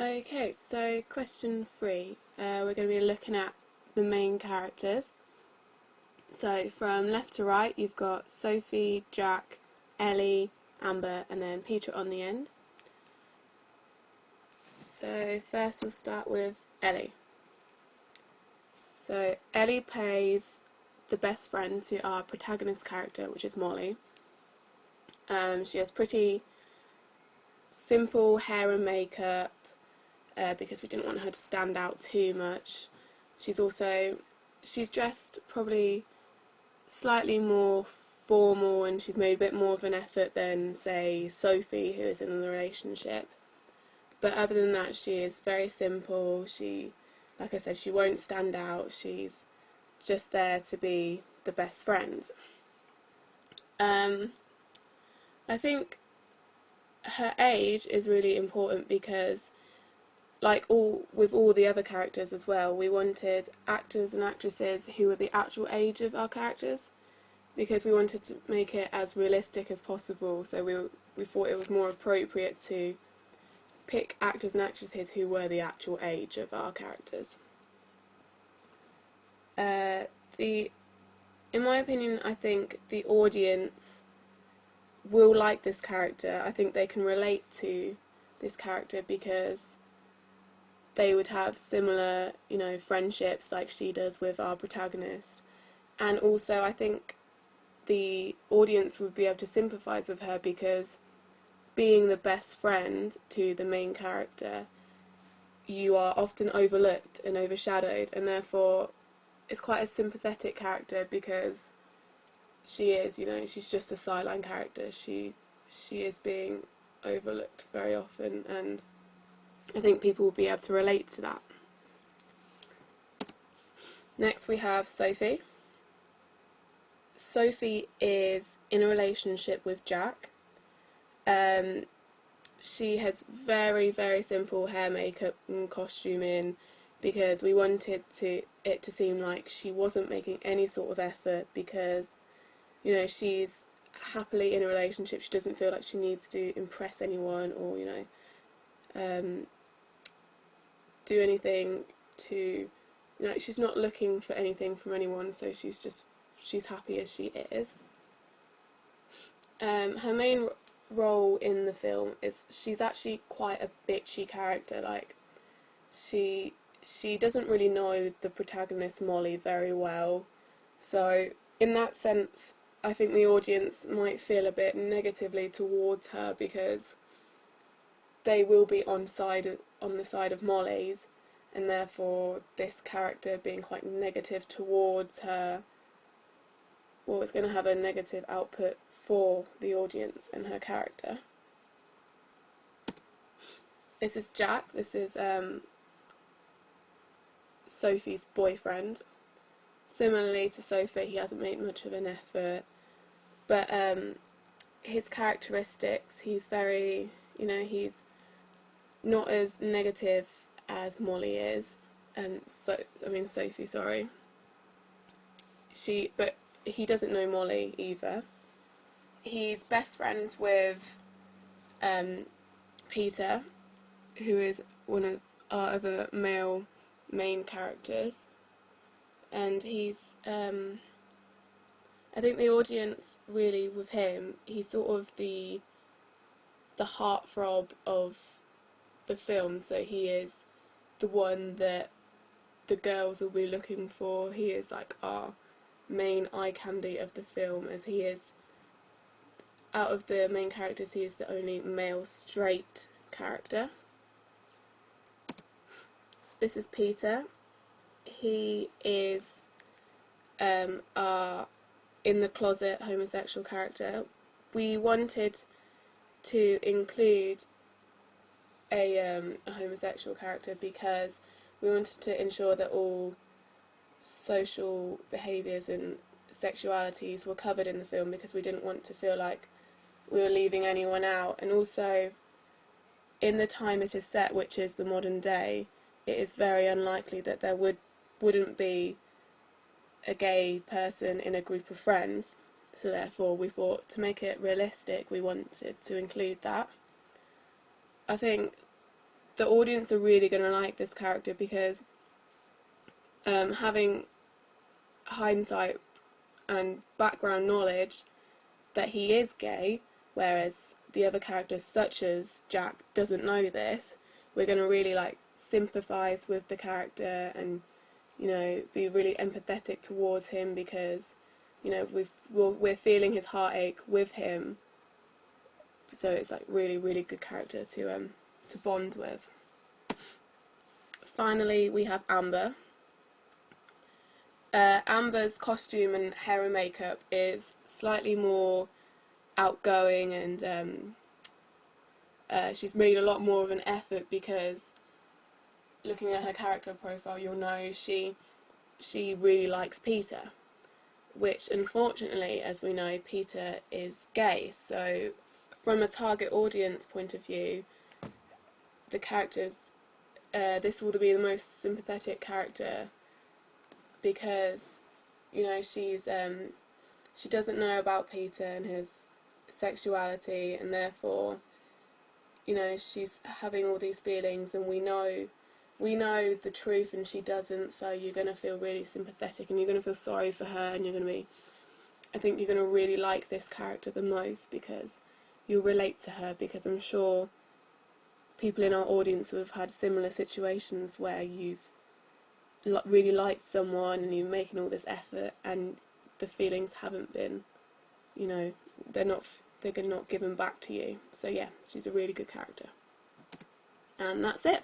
Okay, so question 3. We're going to be looking at the main characters. So from left to right, you've got Sophie, Jack, Ellie, Amber, and then Peter on the end. So first we'll start with Ellie. So Ellie plays the best friend to our protagonist character, which is Molly. She has pretty simple hair and makeup because we didn't want her to stand out too much. She's dressed probably slightly more formal, and she's made a bit more of an effort than, say, Sophie, who is in the relationship. But other than that, she is very simple. Like I said, she won't stand out. She's just there to be the best friend. I think her age is really important because, like with all the other characters as well, we wanted actors and actresses who were the actual age of our characters, because we wanted to make it as realistic as possible. So we thought it was more appropriate to pick actors and actresses who were the actual age of our characters. In my opinion, I think the audience will like this character. I think they can relate to this character because they would have similar, friendships like she does with our protagonist. And also, I think the audience would be able to sympathise with her because, being the best friend to the main character, you are often overlooked and overshadowed, and therefore it's quite a sympathetic character because she's just a sideline character. She is being overlooked very often, and I think people will be able to relate to that. Next we have Sophie. Sophie is in a relationship with Jack. She has very, very simple hair, makeup and costuming because we wanted it to seem like she wasn't making any sort of effort because, she's happily in a relationship. She doesn't feel like she needs to impress anyone or, do anything to, she's not looking for anything from anyone, so she's happy as she is. Her main role in the film is she's actually quite a bitchy character. Like, she doesn't really know the protagonist Molly very well, so in that sense I think the audience might feel a bit negatively towards her because they will be on the side of Molly's, and therefore this character being quite negative towards her, well, it's going to have a negative output for the audience and her character. This is Jack. This is Sophie's boyfriend. Similarly to Sophie, he hasn't made much of an effort, but his characteristics, he's very, he's not as negative as Molly is, and Sophie, sorry. But he doesn't know Molly either. He's best friends with Peter, who is one of our other male main characters, and he's I think the audience really with him, he's sort of the heartthrob of the film, so he is the one that the girls will be looking for. He is like our main eye candy of the film, as he is, out of the main characters, he is the only male straight character. This is Peter. He is our in the closet homosexual character. We wanted to include a homosexual character because we wanted to ensure that all social behaviours and sexualities were covered in the film, because we didn't want to feel like we were leaving anyone out. And also, in the time it is set, which is the modern day, it is very unlikely that there wouldn't be a gay person in a group of friends. So therefore we thought, to make it realistic, we wanted to include that. I think the audience are really going to like this character because having hindsight and background knowledge that he is gay, whereas the other characters such as Jack doesn't know this, we're going to really like sympathise with the character and, you know, be really empathetic towards him because, you know, we're feeling his heartache with him. So it's like really good character to bond with. Finally, we have Amber. Amber's costume and hair and makeup is slightly more outgoing, and she's made a lot more of an effort because looking at her character profile, you'll know she really likes Peter, which unfortunately, as we know, Peter is gay. So from a target audience point of view, the characters, this will be the most sympathetic character because, you know, she doesn't know about Peter and his sexuality, and therefore, you know, she's having all these feelings, and we know the truth and she doesn't, so you're going to feel really sympathetic and you're going to feel sorry for her, and I think you're going to really like this character the most because you'll relate to her, because I'm sure people in our audience who have had similar situations where you've really liked someone and you're making all this effort and the feelings haven't been, you know, they're not given back to you. So yeah, she's a really good character. And that's it.